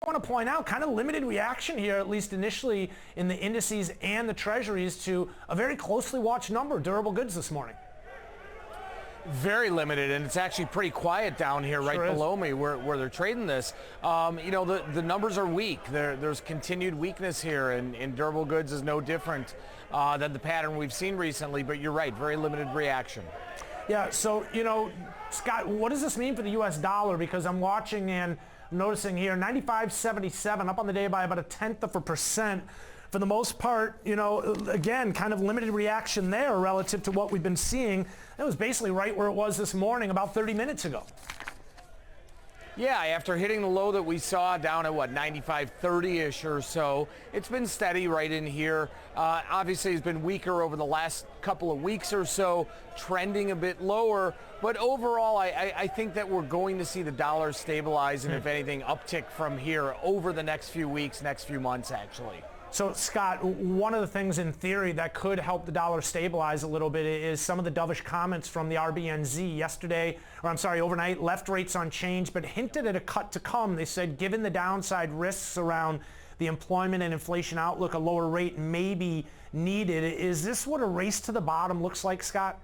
want to point out, kind of limited reaction here, at least initially in the indices and the treasuries, to a very closely watched number, durable goods this morning. Very limited, and it's actually pretty quiet down here right below me where they're trading this. You know, the numbers are weak. There's continued weakness here, and durable goods is no different than the pattern we've seen recently, but you're right, very limited reaction. Yeah, so, you know, Scott, what does this mean for the U.S. dollar? Because I'm watching and noticing here, 95.77, up on the day by about 0.1%. For the most part, you know, again, kind of limited reaction there relative to what we've been seeing. It was basically right where it was this morning about 30 minutes ago. Yeah, after hitting the low that we saw down at, what, 95.30-ish or so, it's been steady right in here. Obviously, it's been weaker over the last couple of weeks or so, trending a bit lower. But overall, I think that we're going to see the dollar stabilize and, if anything, uptick from here over the next few weeks, next few months, actually. So, Scott, one of the things in theory that could help the dollar stabilize a little bit is some of the dovish comments from the RBNZ yesterday, or I'm sorry, overnight. Left rates unchanged, but hinted at a cut to come. They said given the downside risks around the employment and inflation outlook, a lower rate may be needed. Is this what a race to the bottom looks like, Scott?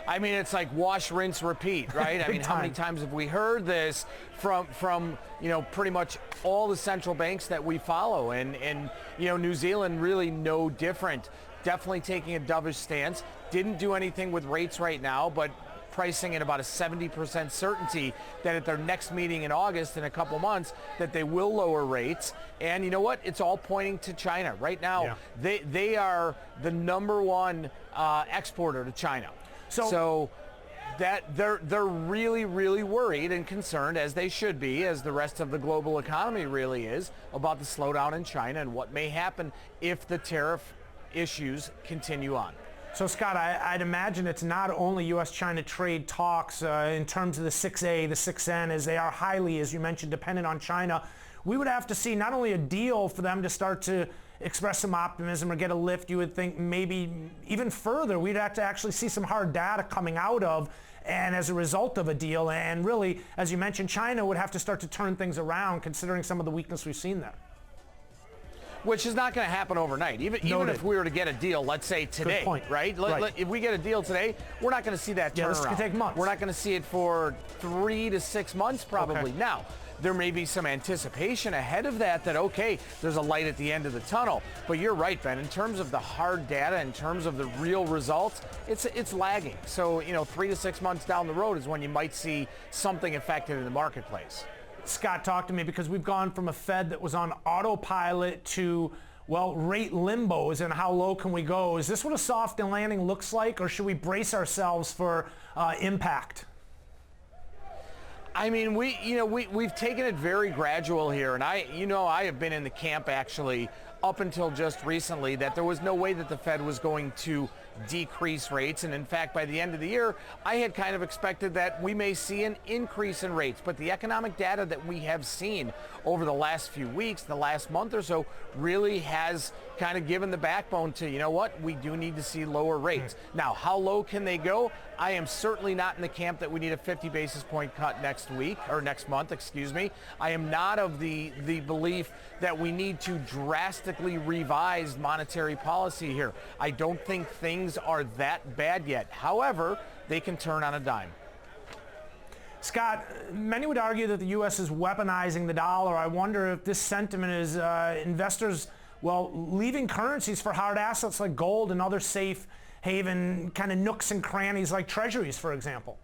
I mean, it's like wash, rinse, repeat, right? I mean, how many times have we heard this from you know, pretty much all the central banks that we follow, and you know, New Zealand really no different. Definitely taking a dovish stance. Didn't do anything with rates right now, but pricing in about a 70% certainty that at their next meeting in August, in a couple months, that they will lower rates. And you know what? It's all pointing to China right now. Yeah. They are the #1 exporter to China. So that they're really, really worried and concerned, as they should be, as the rest of the global economy really is, about the slowdown in China and what may happen if the tariff issues continue on. So, Scott, I'd imagine it's not only U.S.-China trade talks in terms of the 6A, the 6N, as they are highly, as you mentioned, dependent on China. We would have to see not only a deal for them to start to express some optimism or get a lift. You would think maybe even further, we'd have to actually see some hard data coming out of, and as a result of a deal. And really, as you mentioned, China would have to start to turn things around, considering some of the weakness we've seen there. Which is not going to happen overnight. Even if we were to get a deal, let's say today, right? If we get a deal today, we're not going to see that turnaround. Yeah, this could take months. We're not going to see it for 3 to 6 months probably. Okay. Now, there may be some anticipation ahead of that, okay, there's a light at the end of the tunnel. But you're right, Ben. In terms of the hard data, in terms of the real results, it's lagging. So, you know, 3 to 6 months down the road is when you might see something affected in the marketplace. Scott, talk to me, because we've gone from a Fed that was on autopilot to, well, rate limbos, and how low can we go? Is this what a soft landing looks like, or should we brace ourselves for impact? I mean, we've taken it very gradual here, and I have been in the camp actually up until just recently that there was no way that the Fed was going to decrease rates. And in fact, by the end of the year, I had kind of expected that we may see an increase in rates. But the economic data that we have seen over the last few weeks, the last month or so, really has kind of given the backbone to, you know what, we do need to see lower rates. Now, how low can they go? I am certainly not in the camp that we need a 50 basis point cut next month, excuse me. I am not of the belief that we need to drastically revise monetary policy here. I don't think things are that bad yet. However, they can turn on a dime. Scott, many would argue that the U.S. is weaponizing the dollar. I wonder if this sentiment is investors, well, leaving currencies for hard assets like gold and other safe haven kind of nooks and crannies like treasuries, for example.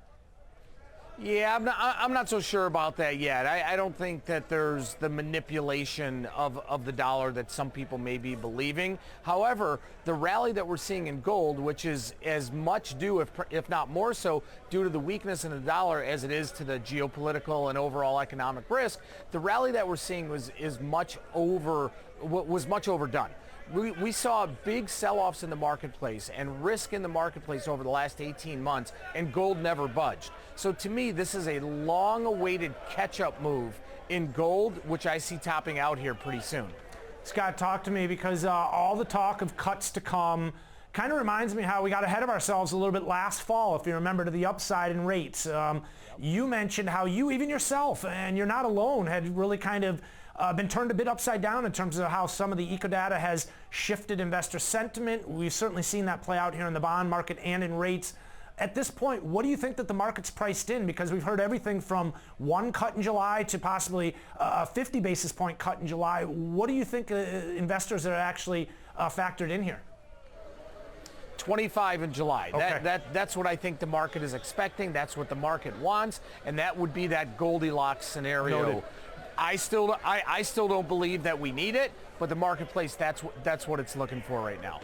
Yeah, I'm not so sure about that yet. I don't think that there's the manipulation of the dollar that some people may be believing. However, the rally that we're seeing in gold, which is as much due, if not more so, due to the weakness in the dollar as it is to the geopolitical and overall economic risk, the rally that we're seeing was much overdone. We saw big sell-offs in the marketplace and risk in the marketplace over the last 18 months, and gold never budged. So to me, this is a long-awaited catch-up move in gold, which I see topping out here pretty soon. Scott, talk to me, because all the talk of cuts to come, kind of reminds me how we got ahead of ourselves a little bit last fall, if you remember, to the upside in rates. You mentioned how you, even yourself, and you're not alone, had really kind of been turned a bit upside down in terms of how some of the eco data has shifted investor sentiment. We've certainly seen that play out here in the bond market and in rates. At this point, what do you think that the market's priced in? Because we've heard everything from one cut in July to possibly a 50 basis point cut in July. What do you think investors are actually factored in here? 25 in July. Okay. That's what I think the market is expecting. That's what the market wants, and that would be that Goldilocks scenario. Noted. I still don't believe that we need it, but the marketplace, that's what it's looking for right now.